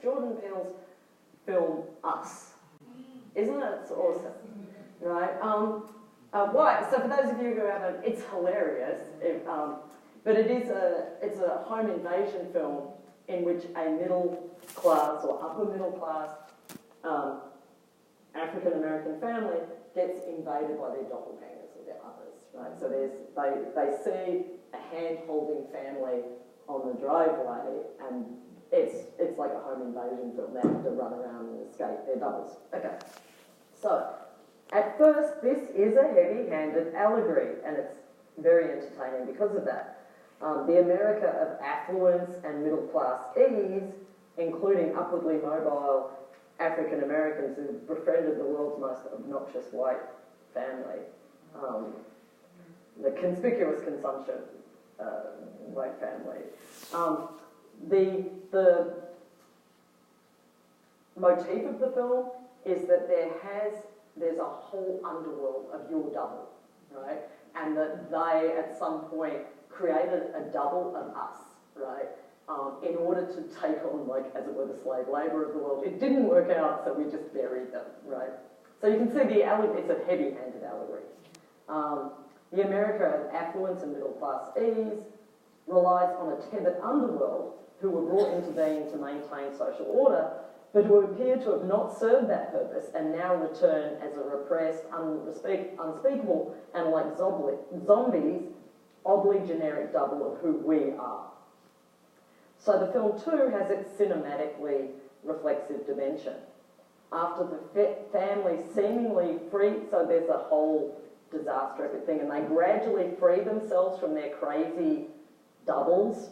Jordan Peele's film Us. Isn't it? It's awesome, right? Why? So for those of you who haven't, it's hilarious. But it's a home invasion film in which a middle class or upper middle class African American family gets invaded by their doppelgangers or their others, right? So they see a hand-holding family on the driveway, and it's like a home invasion film. They have to run around and escape their doubles. Okay, so at first this is a heavy-handed allegory, and it's very entertaining because of that. The America of affluence and middle-class ease, including upwardly mobile African Americans who befriended the world's most obnoxious white family. The conspicuous consumption white family. The motif of the film is that there's a whole underworld of your double, right? And that they at some point created a double of us, right? In order to take on, like, as it were, the slave labour of the world. It didn't work out, so we just buried them, right? So you can see it's a heavy-handed allegory. The America of affluence and middle-class ease relies on a tethered underworld who were brought into being to maintain social order, but who appear to have not served that purpose and now return as a repressed, unspeakable, and like zombies, oddly generic double of who we are. So the film too has its cinematically reflexive dimension. After the family seemingly free, so there's a whole disaster thing, and they gradually free themselves from their crazy doubles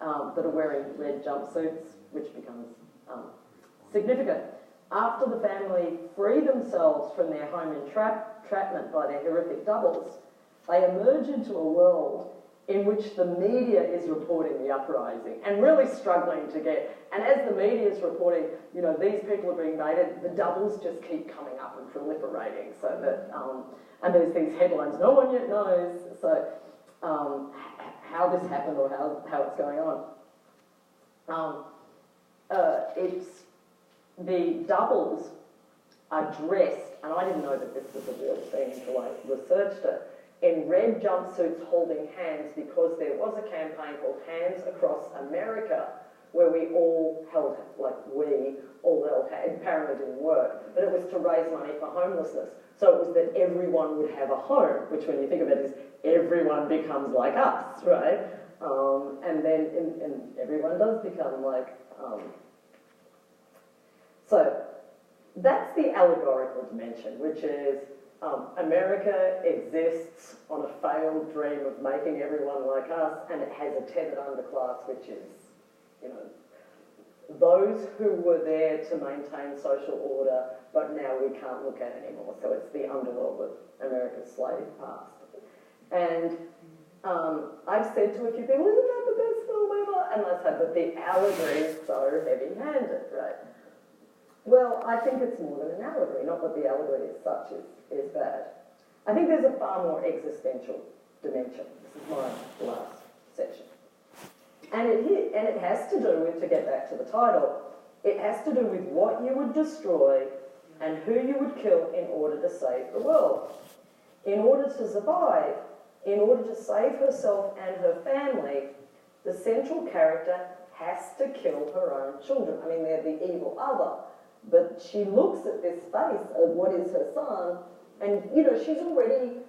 that are wearing red jumpsuits, which becomes significant. After the family free themselves from their home entrapment by their horrific doubles, they emerge into a world in which the media is reporting the uprising and really struggling to get, and as the media is reporting, you know, these people are being invaded, the doubles just keep coming up and proliferating, so that, and there's these headlines, no one yet knows, so how this happened or how it's going on. The doubles are dressed, and I didn't know that this was a real thing until I researched it, in red jumpsuits holding hands, because there was a campaign called Hands Across America where we all held hands. Apparently it didn't work, but it was to raise money for homelessness. So it was that everyone would have a home, which when you think of it is everyone becomes like us, right? And then everyone does become like... So that's the allegorical dimension, which is America exists on a failed dream of making everyone like us, and it has a tethered underclass, which is, you know, those who were there to maintain social order, but now we can't look at anymore. So it's the underworld of America's slave past. And I've said to a few people, isn't that the best film ever? And I said, but the allegory is so heavy-handed, right? Well, I think it's more than an allegory, not that the allegory as such is bad. I think there's a far more existential dimension. This is my last section. And it has to do with, to get back to the title, it has to do with what you would destroy and who you would kill in order to save the world. In order to survive, in order to save herself and her family, the central character has to kill her own children. I mean, they're the evil other. But she looks at this face of what is her son, and, you know, she's already...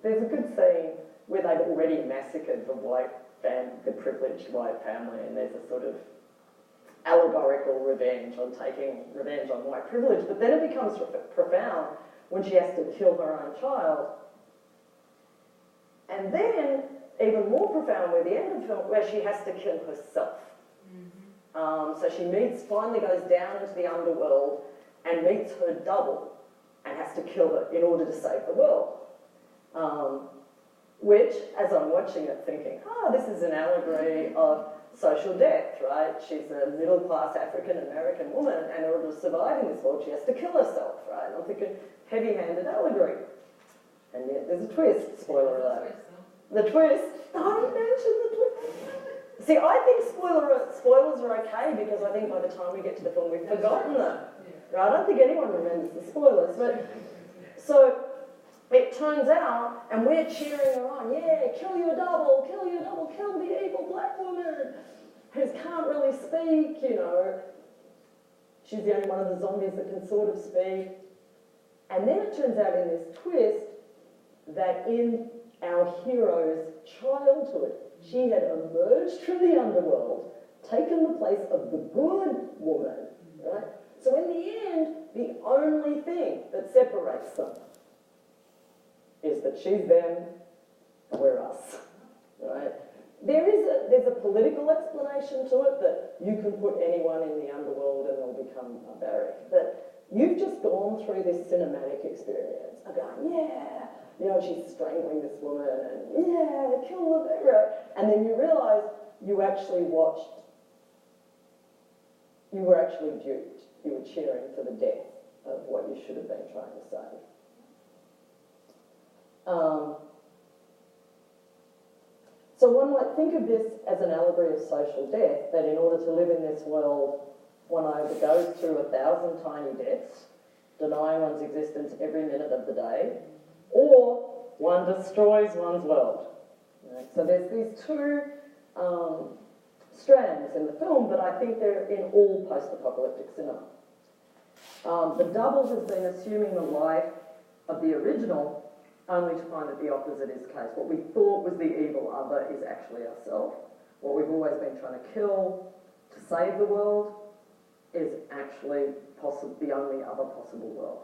there's a good scene where they've already massacred the privileged white family, and there's a sort of allegorical revenge on taking revenge on white privilege. But then it becomes profound when she has to kill her own child. And then, even more profound with the end of the film, where she has to kill herself. So she finally goes down into the underworld and meets her double and has to kill her in order to save the world. Which, as I'm watching it, thinking, this is an allegory of social death, right? She's a middle-class African-American woman, and in order to survive in this world, she has to kill herself, right? And I'm thinking, heavy-handed allegory. And yet there's a twist, spoiler alert. The twist, I didn't mention the twist. See, I think spoilers are okay because I think by the time we get to the film we've forgotten them. Right? I don't think anyone remembers the spoilers. But so it turns out, and we're cheering her on, yeah, kill your double, kill the evil black woman who can't really speak, you know. She's the only one of the zombies that can sort of speak. And then it turns out in this twist that in our hero's childhood, she had emerged from the underworld, taken the place of the good woman, right? So in the end, the only thing that separates them is that she's them and we're us, right? There's a political explanation to it that you can put anyone in the underworld and they'll become barbaric. But you've just gone through this cinematic experience of going, yeah, you know, she's strangling this woman and yeah, kill the right? And then you realise you were actually duped. You were cheering for the death of what you should have been trying to save. So one might think of this as an allegory of social death, that in order to live in this world, one either goes through 1,000 tiny deaths, denying one's existence every minute of the day, or one destroys one's world. Right? So there's these two strands in the film, but I think they're in all post-apocalyptic cinema. The double has been assuming the life of the original, only to find that the opposite is the case. What we thought was the evil other is actually ourselves. What we've always been trying to kill to save the world is actually the only other possible world.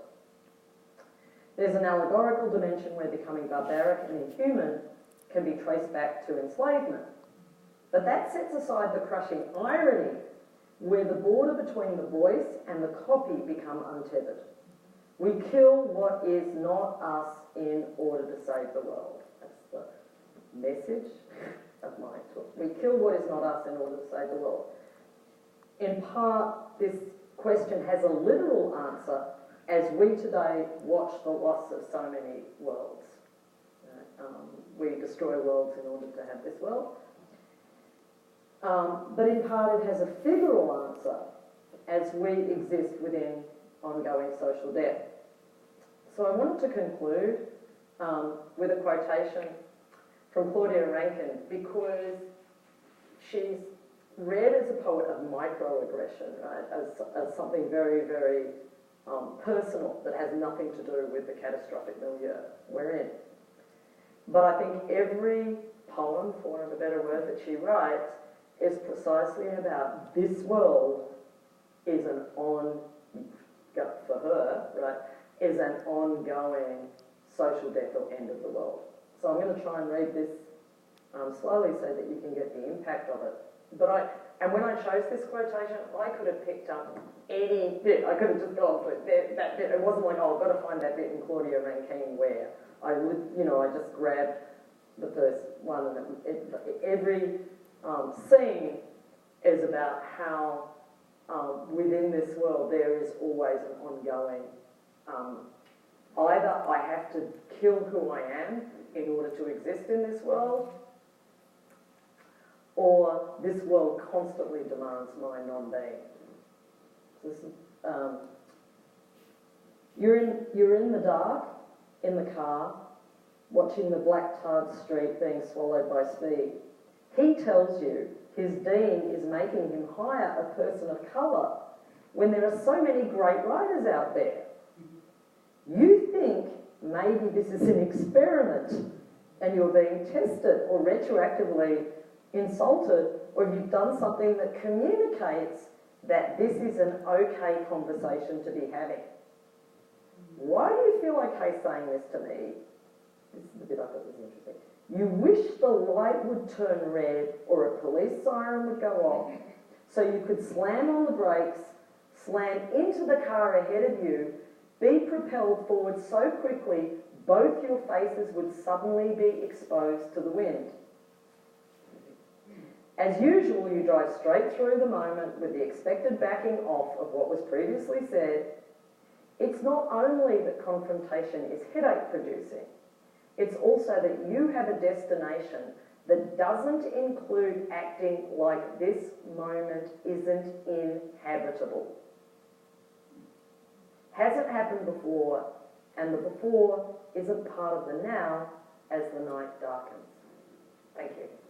There's an allegorical dimension where becoming barbaric and inhuman can be traced back to enslavement. But that sets aside the crushing irony where the border between the voice and the copy become untethered. We kill what is not us in order to save the world. That's the message of my talk. We kill what is not us in order to save the world. In part, this question has a literal answer as we today watch the loss of so many worlds. We destroy worlds in order to have this world. But in part it has a figural answer as we exist within ongoing social death. So I wanted to conclude with a quotation from Claudia Rankine, because she's read as a poet of microaggression, right, as something very, very personal that has nothing to do with the catastrophic milieu we're in. But I think every poem, for want of a better word, that she writes is precisely about this world is an for her, right, is an ongoing social death or end of the world. So I'm going to try and read this slowly so that you can get the impact of it. And when I chose this quotation, I could have picked up any bit. I could have just gone for that bit. It wasn't like, oh, I've got to find that bit in Claudia Rankine where I just grabbed the first one, and every scene is about how within this world there is always an ongoing, either I have to kill who I am in order to exist in this world, or this world constantly demands my non-being. You're in the dark, in the car, watching the black tarred street being swallowed by speed. He tells you his dean is making him hire a person of colour when there are so many great writers out there. You think maybe this is an experiment and you're being tested or retroactively insulted, or you've done something that communicates that this is an okay conversation to be having. Why do you feel okay saying this to me? This is the bit I thought was interesting. You wish the light would turn red or a police siren would go off so you could slam on the brakes, slam into the car ahead of you, be propelled forward so quickly both your faces would suddenly be exposed to the wind. As usual, you drive straight through the moment with the expected backing off of what was previously said. It's not only that confrontation is headache-producing, it's also that you have a destination that doesn't include acting like this moment isn't inhabitable. Hasn't happened before, and the before isn't part of the now as the night darkens. Thank you.